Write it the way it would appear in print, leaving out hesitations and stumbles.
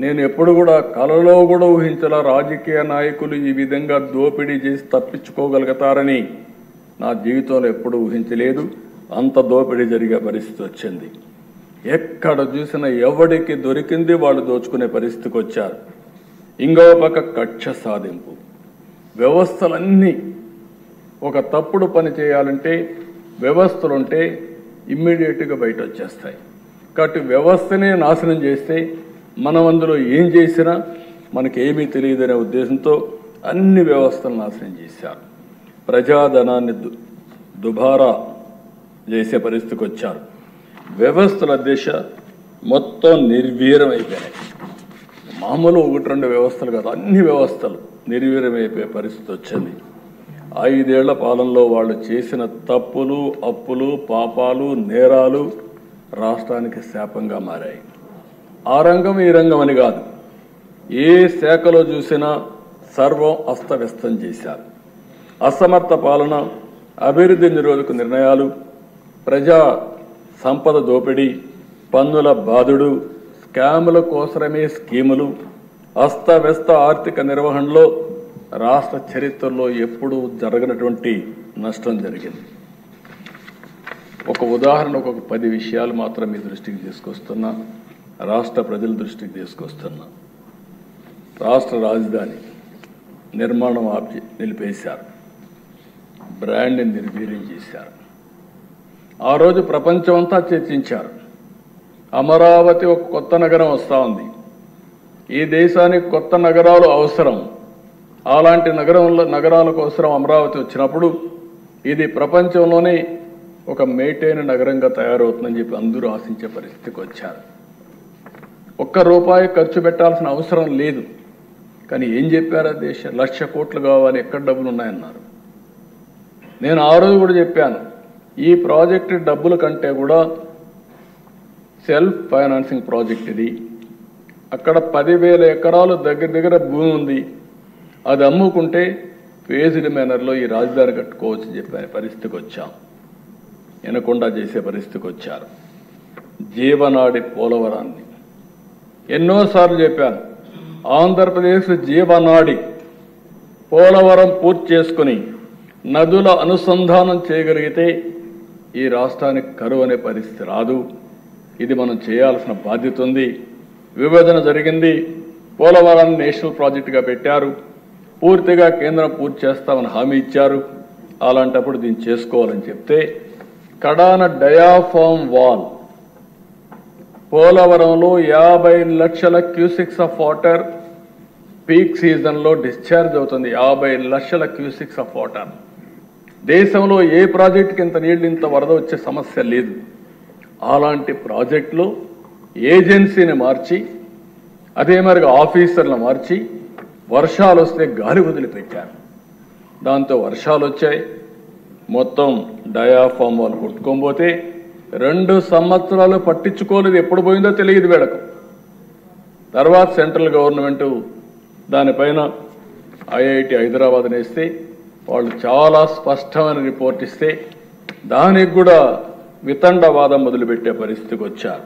నేను ఎప్పుడు కూడా కలలో కూడా ఊహించాల రాజకీయ నాయకులు ఈ విధంగా దోపిడీ చేసి తప్పించుకోగలుగుతారని నా జీవితంలో ఎప్పుడు ఊహించలేదు. అంత దోపిడీ జరిగే పరిస్థితి వచ్చింది. ఎక్కడ చూసినా ఎవడికి దొరికింది వాళ్ళు దోచుకునే పరిస్థితికి వచ్చారు. ఇంకో పక్క కక్ష సాధింపు వ్యవస్థలన్నీ ఒక తప్పుడు పని చేయాలంటే వ్యవస్థలుంటే ఇమ్మీడియట్గా బయట వచ్చేస్తాయి. కాబట్టి వ్యవస్థనే నాశనం చేస్తే మనం అందులో ఏం చేసినా మనకేమీ తెలియదనే ఉద్దేశంతో అన్ని వ్యవస్థలు నాశనం చేశారు. ప్రజాధనాన్ని దుబారా చేసే పరిస్థితికి వచ్చారు. వ్యవస్థల దిశ మొత్తం నిర్వీర్యం అయిపోయాయి. మామూలు 1-2 వ్యవస్థలు కాదు, అన్ని వ్యవస్థలు నిర్వీర్యమైపోయే పరిస్థితి వచ్చింది. 5 ఏళ్ల పాలనలో వాళ్ళు చేసిన తప్పులు, అప్పులు, పాపాలు, నేరాలు రాష్ట్రానికి శాపంగా మారాయి. ఆ రంగం ఈ రంగం అని కాదు, ఏ శాఖలో చూసినా సర్వం అస్తవ్యస్తం చేశారు. అసమర్థ పాలన, అభివృద్ధి నిరోధక నిర్ణయాలు, ప్రజా సంపద దోపిడీ, పన్నుల బాధుడు, స్కాముల కోసమే స్కీములు, అస్తవ్యస్త ఆర్థిక నిర్వహణలో రాష్ట్ర చరిత్రలో ఎప్పుడూ జరగనటువంటి నష్టం జరిగింది. ఒక ఉదాహరణకు ఒక 10 విషయాలు మాత్రం మీ దృష్టికి తీసుకొస్తున్నా, రాష్ట్ర ప్రజల దృష్టికి తీసుకొస్తున్నా. రాష్ట్ర రాజధాని నిర్మాణం నిలిపేశారు, బ్రాండ్ని నిర్వీర్యం చేశారు. ఆ రోజు ప్రపంచమంతా చర్చించారు. అమరావతి ఒక కొత్త నగరం వస్తూ ఉంది, ఈ దేశానికి కొత్త నగరాలు అవసరం, అలాంటి నగరాల కోసం అమరావతి వచ్చినప్పుడు ఇది ప్రపంచంలోనే ఒక మేటైన నగరంగా తయారవుతుందని చెప్పి అందరూ ఆశించే పరిస్థితికి వచ్చారు. ₹1 ఖర్చు పెట్టాల్సిన అవసరం లేదు. కానీ ఏం చెప్పారు? దేశం 1,00,000 కోట్లు కావాలి, ఎక్కడ డబ్బులు ఉన్నాయన్నారు. నేను ఆ రోజు కూడా చెప్పాను, ఈ ప్రాజెక్టు డబ్బుల కంటే కూడా సెల్ఫ్ ఫైనాన్సింగ్ ప్రాజెక్ట్ ఇది. అక్కడ 10,000 ఎకరాలు దగ్గర భూమి ఉంది, అది అమ్ముకుంటే ఫేజ్డ్ మేనర్లో ఈ రాజధాని కట్టుకోవచ్చు చెప్పే పరిస్థితికి వచ్చాం. వినకుండా చేసే పరిస్థితికి వచ్చారు. జీవనాడి పోలవరాన్ని ఎన్నోసార్లు చెప్పాను, ఆంధ్రప్రదేశ్ జీవనాడి పోలవరం పూర్తి చేసుకుని నదుల అనుసంధానం చేయగలిగితే ఈ రాష్ట్రానికి కరువు అనే పరిస్థితి రాదు. ఇది మనం చేయాల్సిన బాధ్యత ఉంది. విభజన జరిగింది, పోలవరాన్ని నేషనల్ ప్రాజెక్టుగా పెట్టారు, పూర్తిగా కేంద్రం పూర్తి చేస్తామని హామీ ఇచ్చారు. అలాంటప్పుడు దీన్ని చేసుకోవాలని చెప్తే కడాన డయాఫామ్ వాల్ పోలవరంలో 50 లక్షల క్యూసిక్స్ ఆఫ్ వాటర్ పీక్ సీజన్లో డిశ్చార్జ్ అవుతుంది. 50 లక్షల క్యూసిక్స్ ఆఫ్ వాటర్. దేశంలో ఏ ప్రాజెక్టుకి ఇంత నీళ్ళు, ఇంత వరద వచ్చే సమస్య లేదు. అలాంటి ప్రాజెక్టులో ఏజెన్సీని మార్చి, అదే మరిగా ఆఫీసర్లను మార్చి, వర్షాలు వస్తే గాలి వదిలిపెట్టారు. దాంతో వర్షాలు వచ్చాయి, మొత్తం డయాఫామ్ వాళ్ళు కొట్టుకోకపోతే 2 సంవత్సరాలు పట్టించుకోలేదు. ఎప్పుడు పోయిందో తెలియదు వీళ్ళకు. తర్వాత సెంట్రల్ గవర్నమెంట్ దానిపైన ఐఐటి హైదరాబాద్ వేస్తే వాళ్ళు చాలా స్పష్టమైన రిపోర్ట్ ఇస్తే దానికి కూడా వితండవాదం మొదలుపెట్టే పరిస్థితికి వచ్చారు.